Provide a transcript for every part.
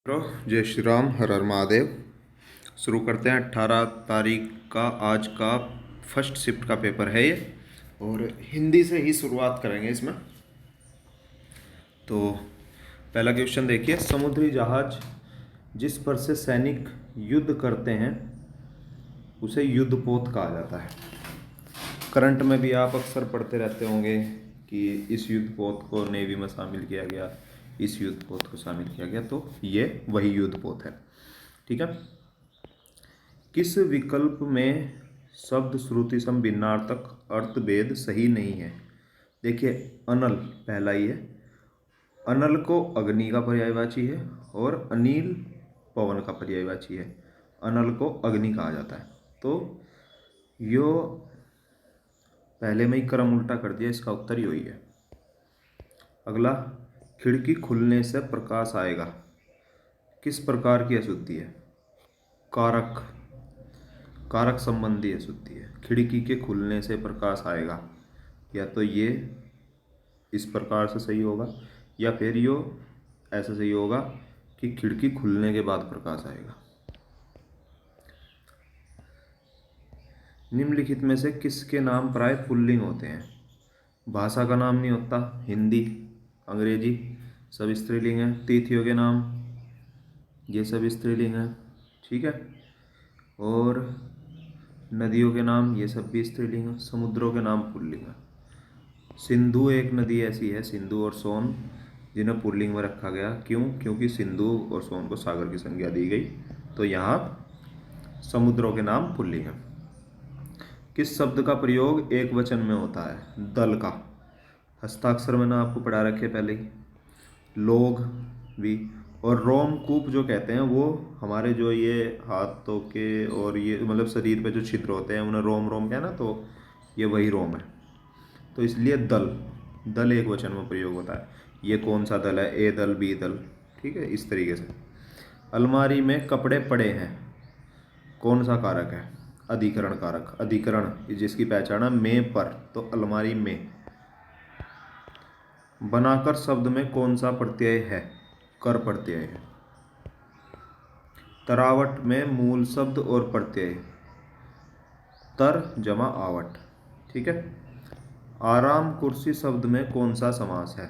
जय श्री राम, हर हर महादेव। शुरू करते हैं। 18 तारीख का आज का फर्स्ट शिफ्ट का पेपर है ये, और हिंदी से ही शुरुआत करेंगे इसमें। तो पहला क्वेश्चन देखिए, समुद्री जहाज जिस पर से सैनिक युद्ध करते हैं उसे युद्धपोत कहा जाता है। करंट में भी आप अक्सर पढ़ते रहते होंगे कि इस युद्धपोत को नेवी में शामिल किया गया, इस युद्धपोत को शामिल किया गया, तो ये वही युद्धपोत है। ठीक है। किस विकल्प में शब्द श्रुति सम भिन्नार्थक अर्थभेद सही नहीं है? देखिए, अनल पहला ही है। अनल को अग्नि का पर्यायवाची है और अनिल पवन का पर्यायवाची है। अनल को अग्नि कहा जाता है, तो यो पहले में ही क्रम उल्टा कर दिया, इसका उत्तर यही है। अगला, खिड़की खुलने से प्रकाश आएगा, किस प्रकार की अशुद्धि है? कारक, कारक संबंधी अशुद्धि है। खिड़की के खुलने से प्रकाश आएगा, या तो ये इस प्रकार से सही होगा, या फिर यो ऐसा सही होगा कि खिड़की खुलने के बाद प्रकाश आएगा। निम्नलिखित में से किसके नाम प्राय पुल्लिंग होते हैं? भाषा का नाम नहीं होता, हिंदी, अंग्रेजी सब स्त्रीलिंग है। तिथियों के नाम ये सब स्त्रीलिंग है। ठीक है। और नदियों के नाम ये सब भी स्त्रीलिंग है। समुद्रों के नाम पुल्लिंग है। सिंधु एक नदी ऐसी है, सिंधु और सोन, जिन्हें पुल्लिंग में रखा गया। क्यों? क्योंकि सिंधु और सोन को सागर की संज्ञा दी गई, तो यहाँ समुद्रों के नाम पुल्लिंग है। किस शब्द का प्रयोग एक वचन में होता है? दल का। हस्ताक्षर मैंने आपको पढ़ा रखे पहले ही। लोग भी। और रोमकूप जो कहते हैं वो हमारे जो ये हाथों के और ये मतलब शरीर पे जो छिद्र होते हैं उन्हें रोम रोम क्या ना, तो ये वही रोम है। तो इसलिए दल, दल एक वचन में प्रयोग होता है। ये कौन सा दल है? ए दल, बी दल। ठीक है, इस तरीके से। अलमारी में कपड़े पड़े हैं, कौन सा कारक है? अधिकरण कारक। अधिकरण जिसकी पहचान है में पर, तो अलमारी में। बनाकर शब्द में कौन सा प्रत्यय है? कर प्रत्यय है। तरावट में मूल शब्द और प्रत्यय तर जमा आवट। ठीक है। आराम कुर्सी शब्द में कौन सा समास है?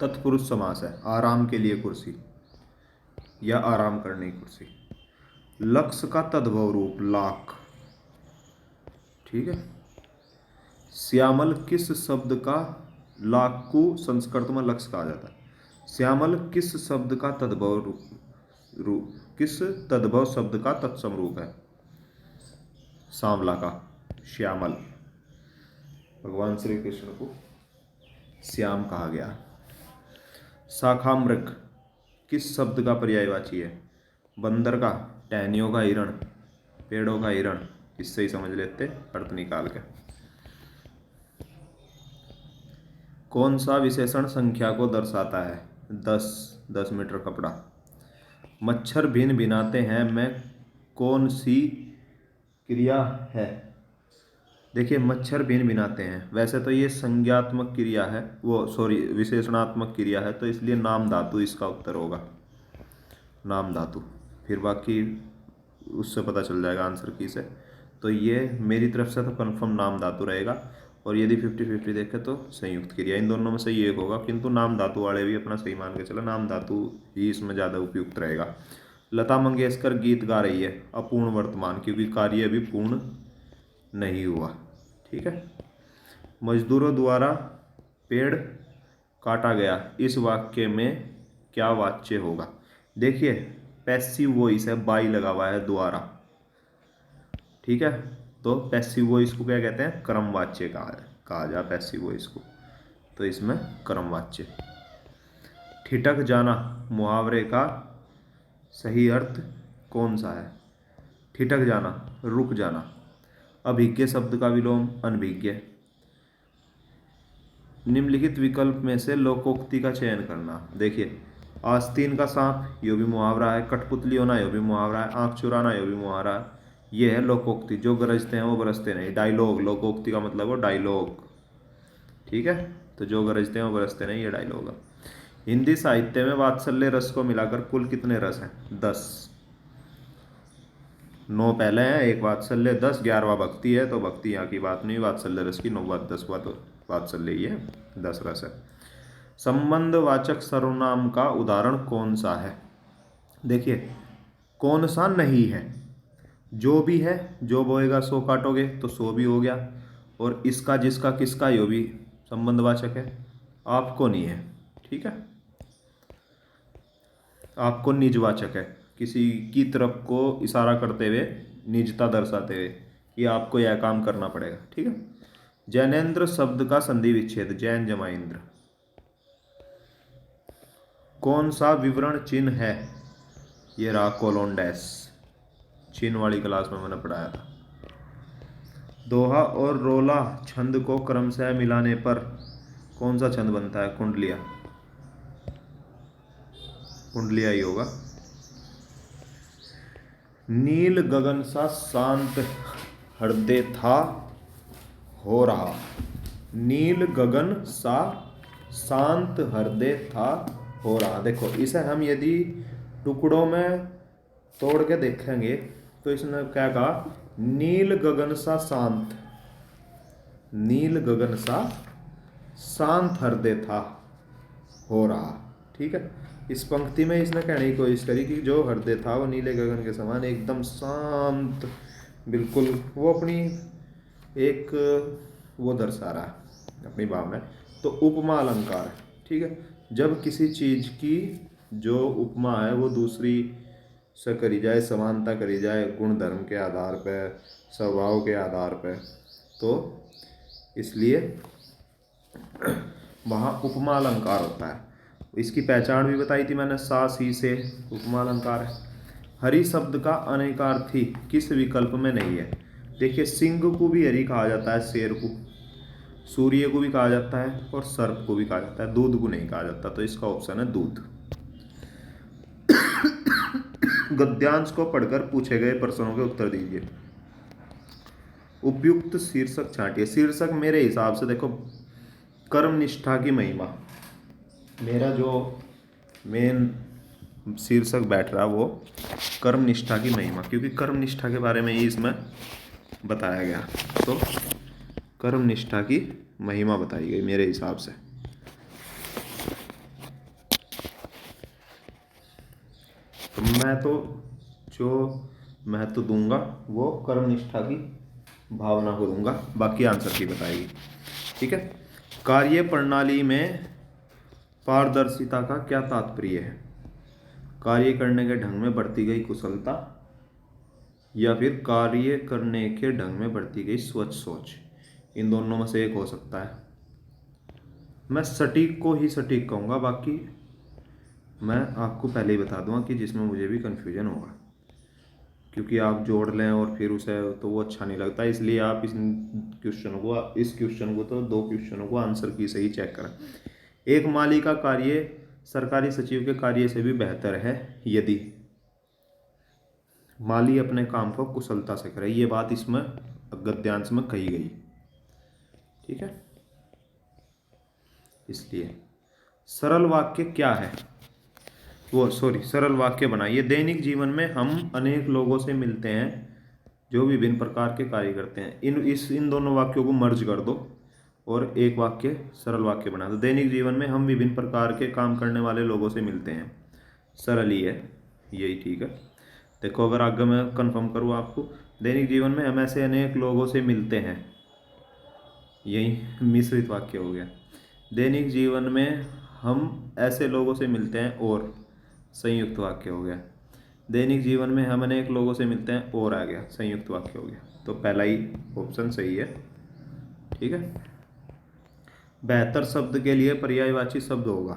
तत्पुरुष समास है। आराम के लिए कुर्सी या आराम करने की कुर्सी। लक्ष्य का तद्भव रूप लाख। ठीक है। श्यामल किस शब्द का, लाख को संस्कृत में लक्ष्य कहा जाता है। श्यामल किस शब्द का तद्भव रूप, किस तद्भव शब्द का तत्सम रूप है? सांवला का, श्यामल। भगवान श्री कृष्ण को श्याम कहा गया। शाखामृग किस शब्द का पर्यायवाची है? बंदर का, टहनियों का हिरण, पेड़ों का हिरण। इससे ही समझ लेते अर्थ निकाल के। कौन सा विशेषण संख्या को दर्शाता है? 10, 10 मीटर कपड़ा। मच्छर भिन भिनाते हैं में कौन सी क्रिया है? देखिए, मच्छर भिन भिनाते हैं, वैसे तो ये संज्ञात्मक क्रिया है, वो सॉरी विशेषणात्मक क्रिया है, तो इसलिए नाम धातु इसका उत्तर होगा। नाम धातु। फिर बाकी उससे पता चल जाएगा आंसर की से। तो ये मेरी तरफ से तो कंफर्म नाम धातु रहेगा, और यदि 50-50 देखें तो संयुक्त क्रिया। इन दोनों में से एक होगा, किंतु नाम धातु वाले भी अपना सही मान के चला, नाम धातु ही इसमें ज़्यादा उपयुक्त रहेगा। लता मंगेशकर गीत गा रही है अपूर्ण वर्तमान, क्योंकि कार्य अभी पूर्ण नहीं हुआ। ठीक है। मजदूरों द्वारा पेड़ काटा गया, इस वाक्य में क्या वाच्य होगा? देखिए, पैसिव वॉइस है, बाई लगा हुआ है द्वारा। ठीक है। तो पैसिव वॉइस को क्या कहते हैं? क्रमवाच्य कहा जा पैसिव वॉइस को, तो इसमें क्रमवाच्य। ठिठक जाना मुहावरे का सही अर्थ कौन सा है? ठिठक जाना, रुक जाना। अभिज्ञ शब्द का विलोम अनभिज्ञ। निम्नलिखित विकल्प में से लोकोक्ति का चयन करना। देखिए, आस्तीन का सांप, यो भी मुहावरा है। कठपुतली होना, यो भी मुहावरा है। आंख चुराना, यो भी मुहावरा है। ये है लोकोक्ति। जो गरजते हैं वो बरसते नहीं। डायलॉग, लोकोक्ति का मतलब हो डायलॉग। ठीक है। तो जो गरजते हैं वो बरसते नहीं, ये डायलॉग है। हिंदी साहित्य में वात्सल्य रस को मिलाकर कुल कितने रस हैं? 10। 9 पहले हैं, एक वात्सल्य, 10, 11वां भक्ति है, तो भक्ति यहाँ की बात नहीं, वात्सल्य रस की 9वां 10वां तो वात्सल्य ही है, 10 रस है। संबंधवाचक सर्वनाम का उदाहरण कौन सा है? देखिए, कौन सा नहीं है, जो भी है, जो बोएगा सो काटोगे तो सो भी हो गया, और इसका जिसका किसका यो भी संबंधवाचक है, आपको नहीं है, ठीक है। आपको निजवाचक है, किसी की तरफ को इशारा करते हुए, निजता दर्शाते हुए कि आपको यह काम करना पड़ेगा, ठीक है। जैनेन्द्र शब्द का संधि विच्छेद, जैन जमा इंद्र, कौन सा विवरण चिन्ह है? ये रहा कोलोन डैश, चिन्ह वाली क्लास में मैंने पढ़ाया था। दोहा और रोला छंद को क्रमशः मिलाने पर कौन सा छंद बनता है? कुंडलिया, कुंडलिया ही होगा। नील गगन सा शांत हृदय था हो रहा, नील गगन सा शांत हृदय था हो रहा। देखो, इसे हम यदि टुकड़ों में तोड़ के देखेंगे तो इसने क्या कहा? नील गगन सा शांत, नील गगन सा शांत हृदय था हो रहा, ठीक है। इस पंक्ति में इसने कहने की कोशिश करी कि जो हृदय था वो नीले गगन के समान एकदम शांत, बिल्कुल वो अपनी एक वो दर्शा रहा है अपनी भावना। तो उपमा अलंकार है, ठीक है। जब किसी चीज की जो उपमा है वो दूसरी से करी जाए, समानता करी जाए गुण धर्म के आधार पर, स्वभाव के आधार पर, तो इसलिए वहाँ उपमा अलंकार होता है। इसकी पहचान भी बताई थी मैंने, सा सी से उपमा अलंकार है। हरि शब्द का अनेकार्थी किस विकल्प में नहीं है? देखिए, सिंह को भी हरि कहा जाता है, शेर को, सूर्य को भी कहा जाता है, और सर्प को भी कहा जाता है, दूध को नहीं कहा जाता, तो इसका ऑप्शन है दूध। गद्यांश को पढ़कर पूछे गए प्रश्नों के उत्तर दीजिए। उपयुक्त शीर्षक छांटिए। शीर्षक मेरे हिसाब से देखो, कर्म निष्ठा की महिमा, मेरा जो मेन शीर्षक बैठ रहा वो कर्म निष्ठा की महिमा, क्योंकि कर्म निष्ठा के बारे में ही इसमें बताया गया, तो कर्म निष्ठा की महिमा बताई गई मेरे हिसाब से। तो मैं तो जो महत्व दूंगा वो कर्म निष्ठा की भावना को दूंगा, बाकी आंसर की बताएगी, ठीक है। कार्य प्रणाली में पारदर्शिता का क्या तात्पर्य है? कार्य करने के ढंग में बढ़ती गई कुशलता, या फिर कार्य करने के ढंग में बढ़ती गई स्वच्छ सोच, इन दोनों में से एक हो सकता है। मैं सटीक को ही सटीक कहूँगा, बाकी मैं आपको पहले ही बता दूंगा कि जिसमें मुझे भी कन्फ्यूजन होगा, क्योंकि आप जोड़ लें और फिर उसे तो वो अच्छा नहीं लगता, इसलिए आप इस क्वेश्चन को तो 2 क्वेश्चनों को आंसर की सही चेक करें। एक माली का कार्य सरकारी सचिव के कार्य से भी बेहतर है यदि माली अपने काम को कुशलता से करे, ये बात इसमें गद्यांश में कही गई, ठीक है। इसलिए सरल वाक्य क्या है? सरल वाक्य बनाइए। दैनिक जीवन में हम अनेक लोगों से मिलते हैं जो विभिन्न प्रकार के कार्य करते हैं। इन दोनों वाक्यों को मर्ज कर दो और एक वाक्य, सरल वाक्य बना दो। दैनिक जीवन में हम विभिन्न प्रकार के काम करने वाले लोगों से मिलते हैं, सरल ही है, यही ठीक है। देखो, अगर आगे मैं कंफर्म करूँ आपको, दैनिक जीवन में हम ऐसे अनेक लोगों से मिलते हैं, यही मिश्रित वाक्य हो गया। दैनिक जीवन में हम ऐसे लोगों से मिलते हैं, और संयुक्त वाक्य हो गया। दैनिक जीवन में हम अनेक लोगों से मिलते हैं, और आ गया, संयुक्त वाक्य हो गया। तो पहला ही ऑप्शन सही है, ठीक है। बेहतर शब्द के लिए पर्यायवाची शब्द होगा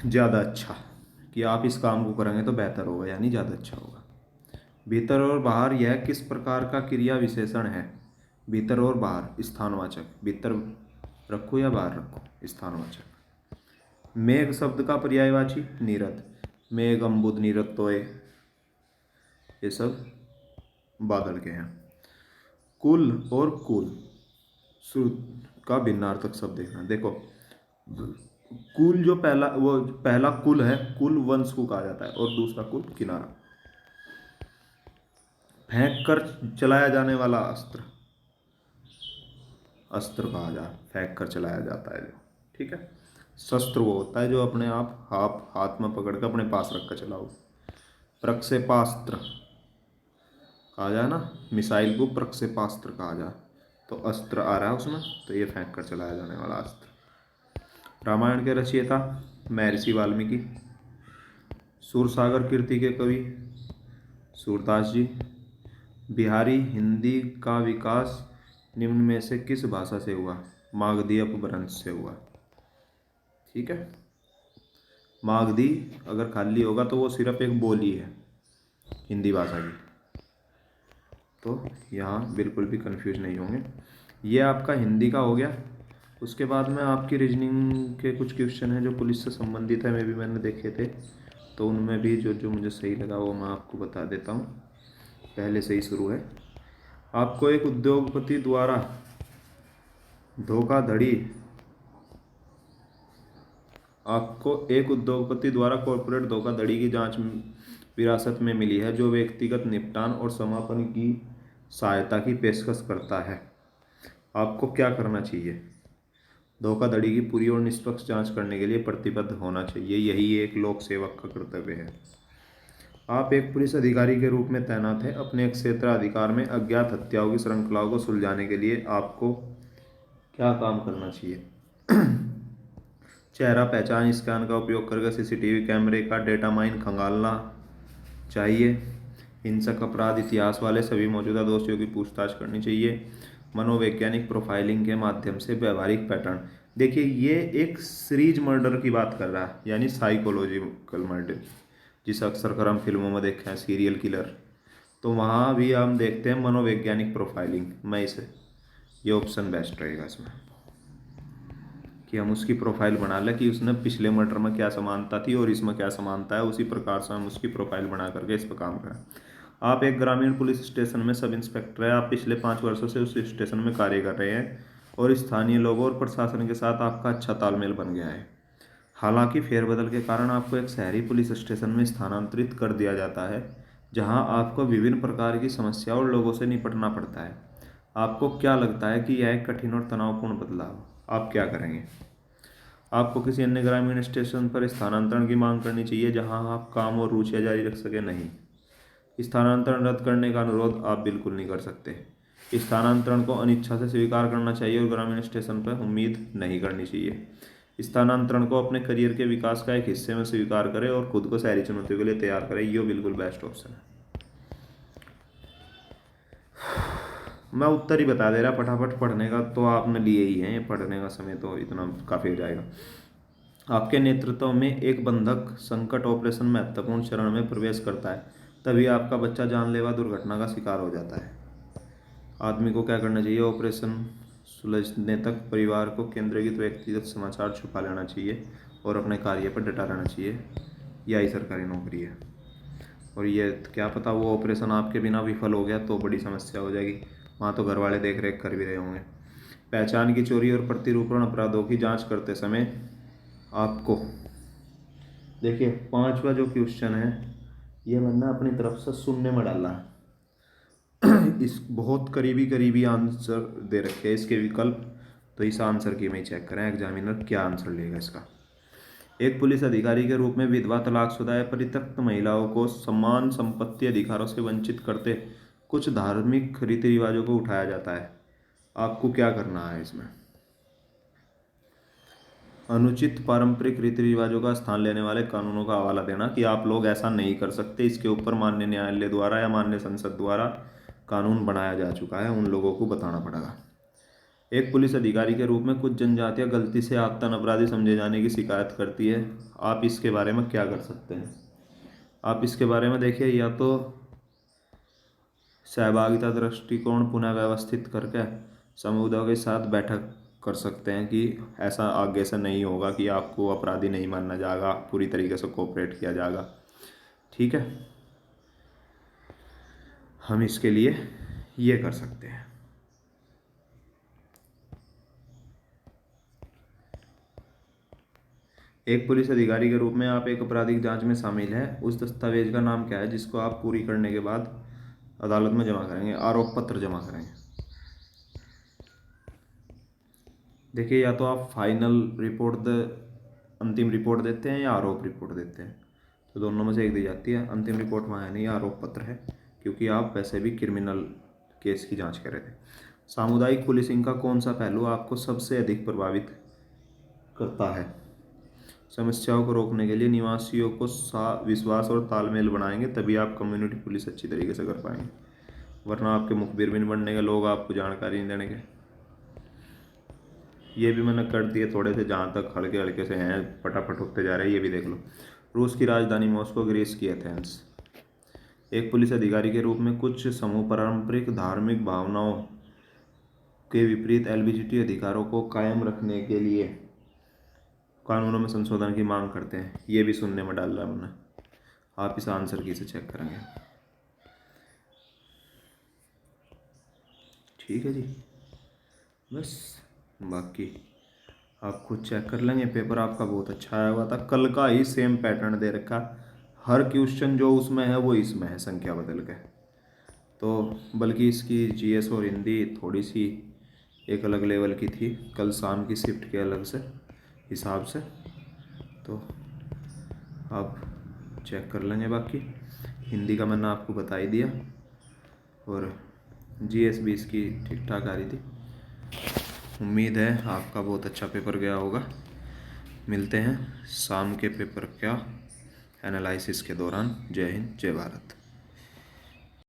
ज़्यादा अच्छा, कि आप इस काम को करेंगे तो बेहतर होगा, यानी ज़्यादा अच्छा होगा। भीतर और बाहर, यह किस प्रकार का क्रिया विशेषण है? भीतर और बाहर स्थानवाचक, भीतर रखो या बाहर रखो, स्थानवाचक। मेघ शब्द का पर्यायवाची नीरद, मेघ, अम्बुद, नीरद, तोय, ये सब बादल के हैं। कुल और कुल का भिन्नार्थक शब्द देखना। देखो, कुल जो पहला वो पहला कुल है, कुल वंश को कहा जाता है, और दूसरा कुल किनारा। फेंक कर चलाया जाने वाला अस्त्र, अस्त्र कहा जा, फेंक कर चलाया जाता है जो, ठीक है। शस्त्र वो होता है जो अपने आप हाथ में पकड़ कर अपने पास रख कर चलाओ। प्रक्षेपास्त्र कहा जाए ना, मिसाइल को प्रक्षेपास्त्र कहा जाए, तो अस्त्र आ रहा है उसमें, तो ये फेंक कर चलाया जाने वाला अस्त्र। रामायण के रचयिता महर्षि वाल्मीकि। सूरसागर कीर्ति के कवि सूरदास जी। बिहारी हिंदी का विकास निम्न में से किस भाषा से हुआ? मागधी अपभ्रंश से हुआ, ठीक है। मागधी अगर खाली होगा तो वो सिर्फ एक बोली है हिंदी भाषा की, तो यहाँ बिल्कुल भी कंफ्यूज नहीं होंगे। ये आपका हिंदी का हो गया। उसके बाद में आपकी रीजनिंग के कुछ क्वेश्चन हैं जो पुलिस से संबंधित है, मैंने देखे थे, तो उनमें भी जो जो मुझे सही लगा वो मैं आपको बता देता हूँ। पहले से ही शुरू है। आपको एक उद्योगपति द्वारा धोखाधड़ी आपको एक उद्योगपति द्वारा कॉरपोरेट धोखाधड़ी की जांच विरासत में मिली है जो व्यक्तिगत निपटान और समापन की सहायता की पेशकश करता है। आपको क्या करना चाहिए? धोखाधड़ी की पूरी और निष्पक्ष जांच करने के लिए प्रतिबद्ध होना चाहिए, यही एक लोक सेवक का कर्तव्य है। आप एक पुलिस अधिकारी के रूप में तैनात हैं। अपने क्षेत्राधिकार में अज्ञात हत्याओं की श्रृंखलाओं को सुलझाने के लिए आपको क्या काम करना चाहिए? चेहरा पहचान स्कैन का उपयोग करके सीसीटीवी कैमरे का डेटा माइन खंगालना चाहिए। हिंसक अपराध इतिहास वाले सभी मौजूदा दोषियों की पूछताछ करनी चाहिए। मनोवैज्ञानिक प्रोफाइलिंग के माध्यम से व्यवहारिक पैटर्न। देखिए ये एक सीरीज मर्डर की बात कर रहा है, यानी साइकोलॉजिकल मर्डर, जिस अक्सर कर हम फिल्मों में देखे हैं, सीरियल किलर, तो वहाँ भी हम देखते हैं मनोवैज्ञानिक प्रोफाइलिंग। मैं इसे ये ऑप्शन बेस्ट रहेगा इसमें, कि हम उसकी प्रोफाइल बना लें कि उसने पिछले मर्डर में क्या समानता थी और इसमें क्या समानता है, उसी प्रकार से हम उसकी प्रोफाइल बना करके इस पर काम करें। आप एक ग्रामीण पुलिस स्टेशन में सब इंस्पेक्टर हैं। आप पिछले 5 वर्षों से उस स्टेशन में कार्य कर रहे हैं और स्थानीय लोगों और प्रशासन के साथ आपका अच्छा तालमेल बन गया है। हालांकि फेरबदल के कारण आपको एक शहरी पुलिस स्टेशन में स्थानांतरित कर दिया जाता है, जहां आपको विभिन्न प्रकार की समस्याओं और लोगों से निपटना पड़ता है। आपको क्या लगता है कि यह एक कठिन और तनावपूर्ण बदलाव, आप क्या करेंगे? आपको किसी अन्य ग्रामीण स्टेशन पर स्थानांतरण की मांग करनी चाहिए जहां आप काम और रुचियां जारी रख सके? नहीं, स्थानांतरण रद्द करने का अनुरोध आप बिल्कुल नहीं कर सकते। स्थानांतरण को अनिच्छा से स्वीकार करना चाहिए और ग्रामीण स्टेशन पर उम्मीद नहीं करनी चाहिए। स्थानांतरण को अपने करियर के विकास का एक हिस्से में स्वीकार करें और खुद को शहरी चुनौतियों के लिए तैयार करें, ये बिल्कुल बेस्ट ऑप्शन है। मैं उत्तर ही बता दे रहा, फटाफट पढ़ने का तो आपने लिए ही है, पढ़ने का समय तो इतना काफ़ी हो जाएगा। आपके नेतृत्व में एक बंधक संकट ऑपरेशन महत्वपूर्ण चरण में प्रवेश करता है, तभी आपका बच्चा जानलेवा दुर्घटना का शिकार हो जाता है। आदमी को क्या करना चाहिए? ऑपरेशन सुलझने तक परिवार को केंद्रीकृत व्यक्तिगत समाचार छुपा लेना चाहिए और अपने कार्य पर डटा रहना चाहिए। यही सरकारी नौकरी है। और ये क्या पता वो ऑपरेशन आपके बिना विफल हो गया तो बड़ी समस्या हो जाएगी, वहाँ तो घर वाले देख रेख कर भी रहे होंगे। पहचान की चोरी और प्रतिरूपण अपराधों की जांच करते समय आपको, देखिए 5वां जो क्वेश्चन है ये मैंने अपनी तरफ से शून्य में डाला है। इस बहुत करीबी करीबी आंसर दे रखे हैं इसके विकल्प, तो इस आंसर की में चेक करें एग्जामिनर क्या आंसर लेगा इसका। एक पुलिस अधिकारी के रूप में विधवा, तलाकशुदा या परित्यक्त महिलाओं को समान संपत्ति अधिकारों से वंचित करते कुछ धार्मिक रीति रिवाजों को उठाया जाता है। आपको क्या करना है इसमें? अनुचित पारंपरिक रीति रिवाजों का स्थान लेने वाले कानूनों का हवाला देना कि आप लोग ऐसा नहीं कर सकते, इसके ऊपर माननीय न्यायालय द्वारा या माननीय संसद द्वारा कानून बनाया जा चुका है, उन लोगों को बताना पड़ेगा। एक पुलिस अधिकारी के रूप में कुछ जनजातियां गलती से आतंक अपराधी समझे जाने की शिकायत करती है, आप इसके बारे में क्या कर सकते हैं? आप इसके बारे में देखिए, या तो सहभागिता दृष्टिकोण पुनः व्यवस्थित करके समुदायों के साथ बैठक कर सकते हैं कि ऐसा आगे से नहीं होगा, कि आपको अपराधी नहीं माना जाएगा, पूरी तरीके से कोऑपरेट किया जाएगा, ठीक है। हम इसके लिए ये कर सकते हैं। एक पुलिस अधिकारी के रूप में आप एक आपराधिक जांच में शामिल हैं। उस दस्तावेज का नाम क्या है जिसको आप पूरी करने के बाद अदालत में जमा करेंगे? आरोप पत्र जमा करेंगे। देखिए, या तो आप फाइनल रिपोर्ट अंतिम रिपोर्ट देते हैं या आरोप रिपोर्ट देते हैं, तो दोनों में से एक दी जाती है। अंतिम रिपोर्ट वहाँ है नहीं, आरोप पत्र है, क्योंकि आप वैसे भी क्रिमिनल केस की जांच कर रहे थे। सामुदायिक पुलिसिंग का कौन सा पहलू आपको सबसे अधिक प्रभावित करता है? समस्याओं को रोकने के लिए निवासियों को विश्वास और तालमेल बनाएंगे, तभी आप कम्युनिटी पुलिस अच्छी तरीके से कर पाएंगे, वरना आपके मुखबिर भी नहीं बनने के, लोग आपको जानकारी नहीं देने के। ये भी मैंने कर दिए थोड़े से, जहाँ तक हल्के हल्के से हैं, फटाफट उठते जा रहे हैं, ये भी देख लो। रूस की राजधानी मॉस्को, ग्रीस की एथेंस। एक पुलिस अधिकारी के रूप में कुछ समूह पारंपरिक धार्मिक भावनाओं के विपरीत एलजीबीटी अधिकारों को कायम रखने के लिए कानूनों में संशोधन की मांग करते हैं। ये भी सुनने में डाल रहा है मैंने, आप इस आंसर की से चेक करेंगे। ठीक है जी, बस बाकी आप खुद चेक कर लेंगे। पेपर आपका बहुत अच्छा आया हुआ था, कल का ही सेम पैटर्न दे रखा, हर क्वेश्चन जो उसमें है वो इसमें है, संख्या बदल के। तो बल्कि इसकी जीएस और हिंदी थोड़ी सी एक अलग लेवल की थी, कल शाम की शिफ्ट के अलग से हिसाब से, तो आप चेक कर लेंगे। बाकी हिंदी का मैंने आपको बता ही दिया, और जीएस भी इसकी ठीक ठाक आ रही थी। उम्मीद है आपका बहुत अच्छा पेपर गया होगा। मिलते हैं शाम के पेपर का एनालिसिस के दौरान। जय हिंद, जय भारत।